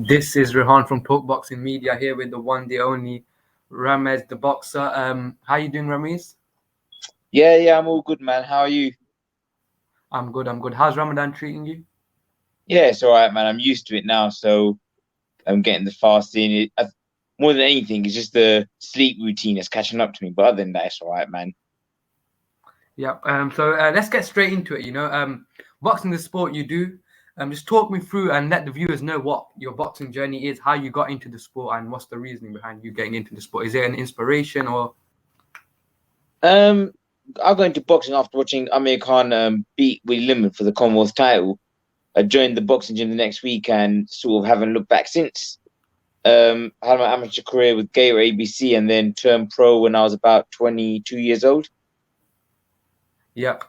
This is Rehan from Talk Boxing Media here with the one, the only Ramez the boxer. How you doing, Ramez? Yeah, I'm all good, man. How are you? I'm good. How's Ramadan treating you? Yeah, it's all right, man. I'm used to it now, so I'm getting the fasting. More than anything, it's just the sleep routine that's catching up to me. But other than that, it's all right, man. Yep. So let's get straight into it. Boxing the sport you do. Just talk me through and let the viewers know what your boxing journey is, how you got into the sport, and what's the reasoning behind you getting into the sport. Is it an inspiration or? Um, I got into boxing after watching Amir Khan beat Willie Limit for the Commonwealth title. I joined the boxing gym the next week and sort of haven't looked back since. I had my amateur career with Gator ABC and then turned pro when I was about 22 years old. Yep.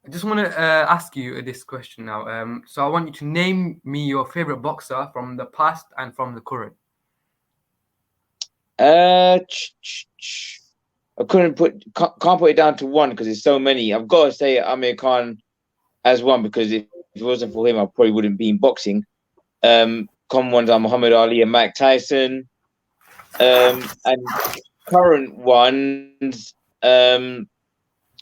I just want to ask you this question now. So I want you to name me your favorite boxer from the past and from the current. I can't put it down to one because there's so many. I've got to say Amir Khan as one because if it wasn't for him, I probably wouldn't be in boxing. Common ones are Muhammad Ali and Mike Tyson. And current ones, I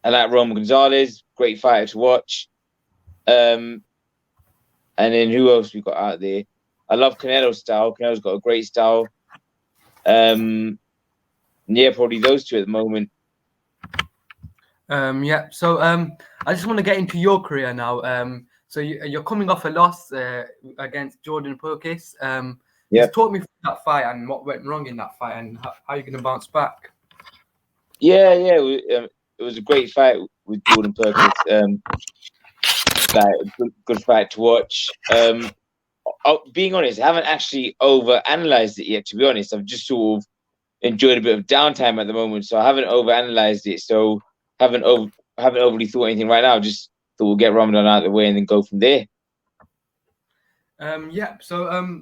like Roman Gonzalez, great fighter to watch. And then who else we got out there? I love Canelo's style. Canelo's got a great style. Yeah, probably those two at the moment. Yeah. So I just want to get into your career now. So you're coming off a loss against Jordan Perkis. Just talk me through that fight and what went wrong in that fight and how you're going to bounce back. Yeah. It was a great fight with Jordan Perkis. Like a good fight to watch. Being honest, I haven't actually over-analyzed it yet, to be honest. I've just sort of enjoyed a bit of downtime at the moment, so I haven't over-analyzed it. So haven't overly thought anything right now. Just thought we'll get Ramadan out of the way and then go from there. Yeah. So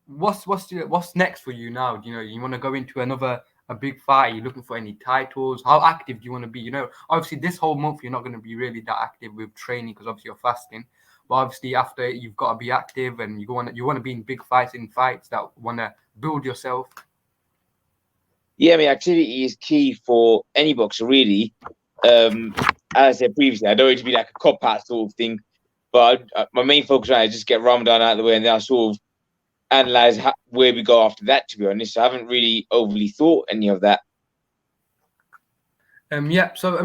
what's next for you now? You want to go into a big fight? Are you looking for any titles? How active do you want to be? Obviously this whole month you're not going to be really that active with training because obviously you're fasting. But obviously after you've got to be active and you want to be in big fights, in fights that want to build yourself. Yeah, I mean, activity is key for any boxer, really. As I said previously, I don't want it to be like a cop-out sort of thing, but my main focus right is just get Ramadan out of the way, and then I'll sort of analyze where we go after that. To be honest, I haven't really overly thought any of that. Yeah. So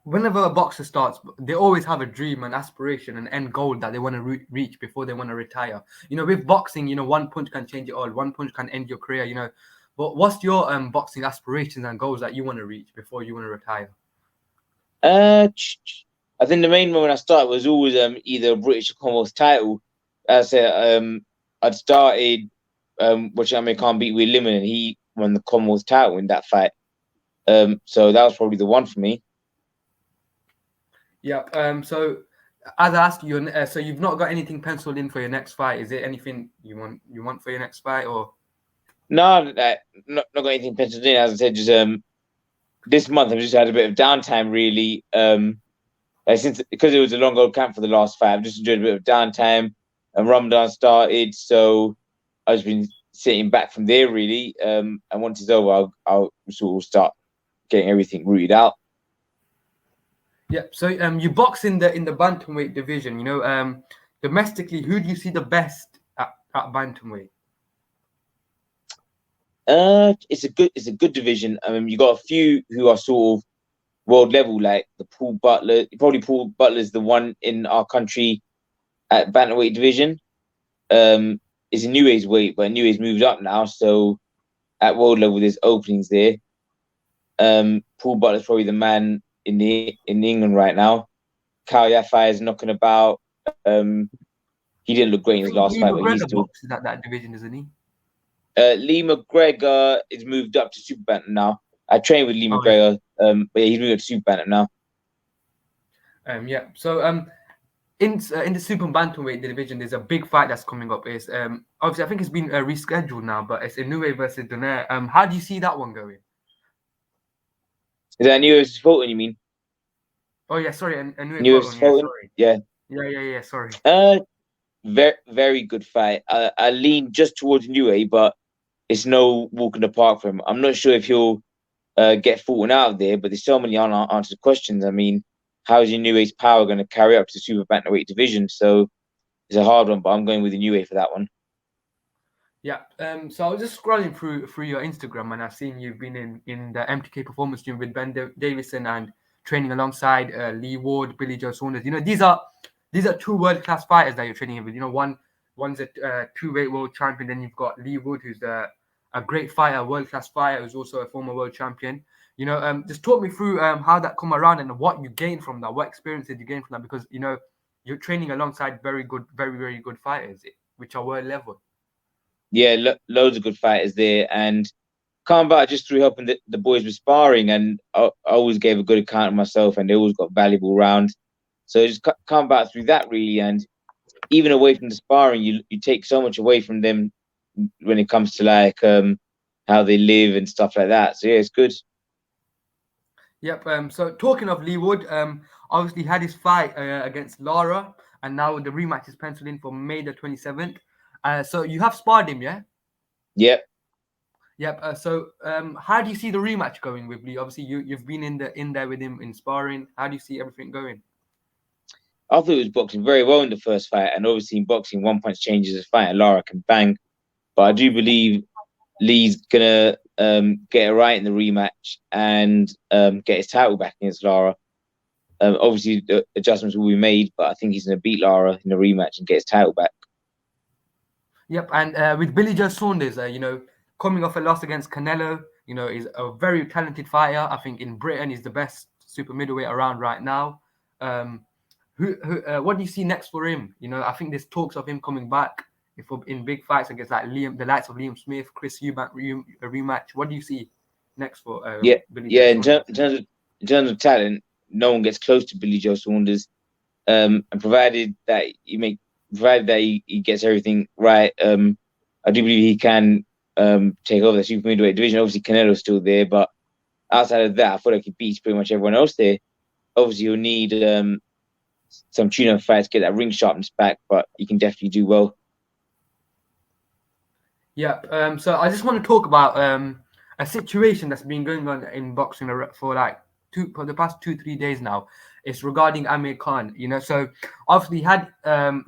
whenever a boxer starts, they always have a dream, an aspiration, an end goal that they want to reach before they want to retire. With boxing, one punch can change it all. One punch can end your career. But what's your boxing aspirations and goals that you want to reach before you want to retire? I think the main one when I started was always either a British or Commonwealth title. As I said, I'd started watching Amir Khan beat Will Limon, and he won the Commonwealth title in that fight. So that was probably the one for me. Yeah. So as I asked you, so you've not got anything penciled in for your next fight? Is it anything you want for your next fight or? No, not got anything penciled in. As I said, just this month I've just had a bit of downtime, really. Since because it was a long old camp for the last fight, I've just enjoyed a bit of downtime. And Ramadan started, so I've just been sitting back from there, really. And once it's over, I'll sort of start getting everything rooted out. Yeah. So you box in the bantamweight division. Domestically, who do you see the best at bantamweight? It's a good division. I mean, you got a few who are sort of world level, like the Paul Butler. Probably Paul Butler's the one in our country at bantamweight division. It's a new age weight, but new age moved up now. So at world level, there's openings there. Paul Butler's probably the man in England right now. Kyle Yafai is knocking about. He didn't look great in his last fight, but he's still boxes at that division, isn't he? Leigh McGregor is moved up to super bantam now. I trained with Leigh McGregor, but yeah, he's moved up to super bantam now. Yeah. So in the super bantamweight division, there's a big fight that's coming up. It's obviously I think it's been rescheduled now, but it's Inoue versus Donaire. How do you see that one going? Is that Inoue versus Fulton? You mean? Oh yeah, sorry, Inoue Inoue versus Fulton. Yeah, Fulton? sorry. Yeah. Yeah. Sorry. Very good fight. I lean just towards Inoue, but it's no walk in the park for him. I'm not sure if he'll get Fulton out of there, but there's so many unanswered questions. I mean, how is Inoue's power going to carry up to the super bantamweight division? So it's a hard one, but I'm going with Inoue for that one. Yeah. So I was just scrolling through your Instagram, and I've seen you've been in the MTK Performance Gym with Davison and training alongside Leigh Ward, Billy Joe Saunders. You know, these are two world class fighters that you're training with. You know, one's a two-weight world champion. Then you've got Leigh Wood, who's a great fighter, world class fighter, who's also a former world champion. You know, just talk me through how that come around and what you gained from that. What experience did you gain from that? Because you know you're training alongside very good fighters, which are world level. Yeah, loads of good fighters there, and come back just through helping the boys with sparring, and I always gave a good account of myself, and they always got valuable rounds. So just come back through that really, and even away from the sparring, you take so much away from them when it comes to like how they live and stuff like that. So yeah, it's good. Yep. So talking of Leigh Wood, obviously had his fight against Lara, and now the rematch is penciled in for May the 27th. So you have sparred him, yeah? Yep. Yep. How do you see the rematch going with Leigh? Obviously, you've been in there with him in sparring. How do you see everything going? I thought he was boxing very well in the first fight, and obviously in boxing, one punch changes a fight, and Lara can bang. But I do believe Leigh's gonna get it right in the rematch and get his title back against Lara. Obviously, the adjustments will be made, but I think he's gonna beat Lara in the rematch and get his title back. Yep. And with Billy Joe Saunders, you know, coming off a loss against Canelo, you know, is a very talented fighter. I think in Britain, he's the best super middleweight around right now. Um, what do you see next for him? You know, I think there's talks of him coming back if in big fights against like the likes of Liam Smith, Chris Eubank, a rematch. What do you see next for Yeah, Billy Joe yeah. Saunders? In terms of talent, no one gets close to Billy Joe Saunders. And provided that he gets everything right, I do believe he can take over the super middleweight division. Obviously, Canelo's still there, but outside of that, I feel like he beats pretty much everyone else there. Obviously, you'll need some tune-up fights to get that ring sharpness back, but he can definitely do well. Yep. So I just want to talk about a situation that's been going on in boxing for like for the past 2 3 days now. It's regarding Amir Khan. You know, so obviously he had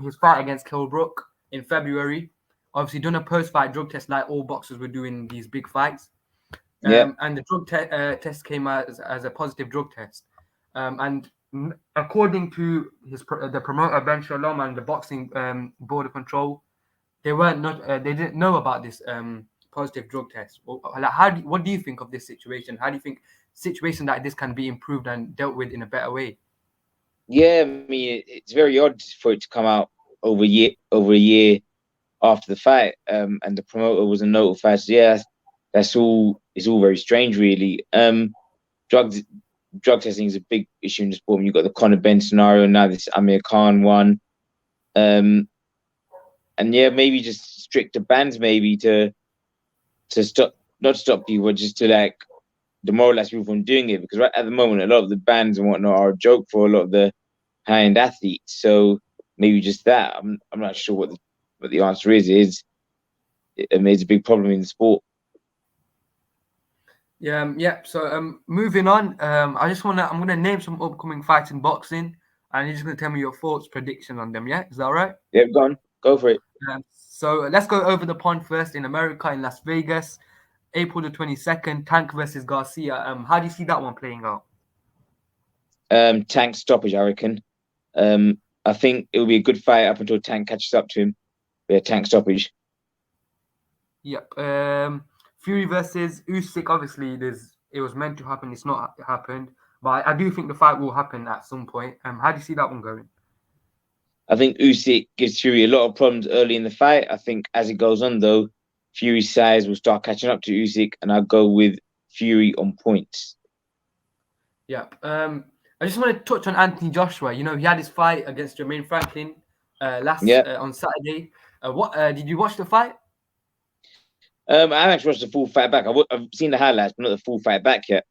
his fight against Brook in February. Obviously done a post-fight drug test like all boxers were doing these big fights. Yeah, And the test came out as a positive drug test. And according to the promoter Ben Shalom and the boxing board of control, they didn't know about this positive drug test. Like, what do you think of this situation? How do you think situation like this can be improved and dealt with in a better way? yeah. I mean, it's very odd for it to come out over a year after the fight, and the promoter wasn't notified. So yeah, that's all. It's all very strange, really. Drugs, drug testing is a big issue in the sport. You've got the Conor Ben scenario now. This Amir Khan one, um, and yeah, maybe just stricter bans, maybe to stop, not stop people, but just to like demoralize people from doing it. Because right at the moment, a lot of the bans and whatnot are a joke for a lot of the high-end athletes. So maybe just that. I'm not sure what the answer is. It's a big problem in the sport. Yeah. So moving on. I'm gonna name some upcoming fights in boxing, and you're just gonna tell me your thoughts, predictions on them. Yeah, is that all right? Yeah, go for it. So let's go over the pond first in America in Las Vegas, April the 22nd. Tank versus Garcia. How do you see that one playing out? Tank stoppage, I reckon. I think it will be a good fight up until Tank catches up to him. Yeah, Tank stoppage. Yep. Fury versus Usyk. Obviously, it was meant to happen. It's not happened, but I do think the fight will happen at some point. How do you see that one going? I think Usyk gives Fury a lot of problems early in the fight. I think as it goes on, though, Fury's size will start catching up to Usyk, and I'll go with Fury on points. Yep. I just want to touch on Anthony Joshua. You know, he had his fight against Jermaine Franklin last Yeah. on Saturday. What did you watch the fight? I haven't actually watched the full fight back. I've seen the highlights, but not the full fight back yet.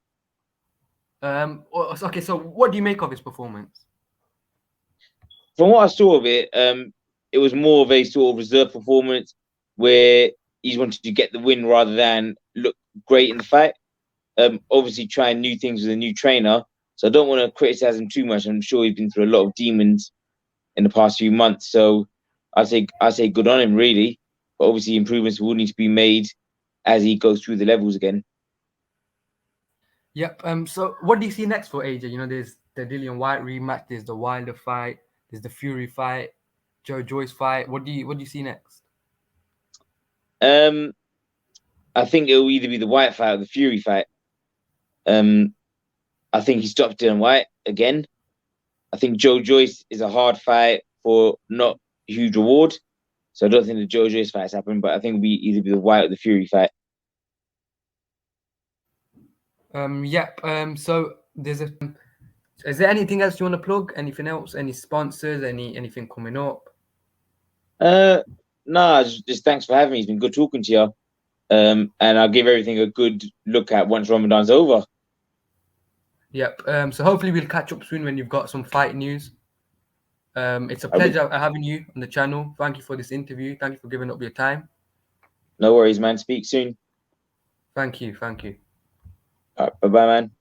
Okay, so what do you make of his performance? from what I saw of it, it was more of a sort of reserve performance where he's wanted to get the win rather than look great in the fight. Obviously trying new things with a new trainer, so I don't want to criticize him too much. I'm sure he's been through a lot of demons in the past few months, so I say good on him really. But obviously improvements will need to be made as he goes through the levels again. Yep. So what do you see next for AJ? You know, there's the Dillian White rematch, there's the Wilder fight, there's the Fury fight, Joe Joyce fight. What do you see next? Um, I think it will either be the White fight or the Fury fight. Um, I think he stopped Dylan White again. I think Joe Joyce is a hard fight for not huge reward. So I don't think the Joe Joyce fight's happened, but I think it'll be either be the White or the Fury fight. Yep. So there's a. Is there anything else you want to plug? Anything else? Any sponsors? Anything coming up? Uh nah, just thanks for having me. It's been good talking to you. And I'll give everything a good look at once Ramadan's over. Yep. So hopefully we'll catch up soon when you've got some fight news. It's a I would, pleasure having you on the channel. Thank you for this interview. Thank you for giving up your time. no worries, man. Speak soon. Thank you. Thank you. All right, bye bye, man.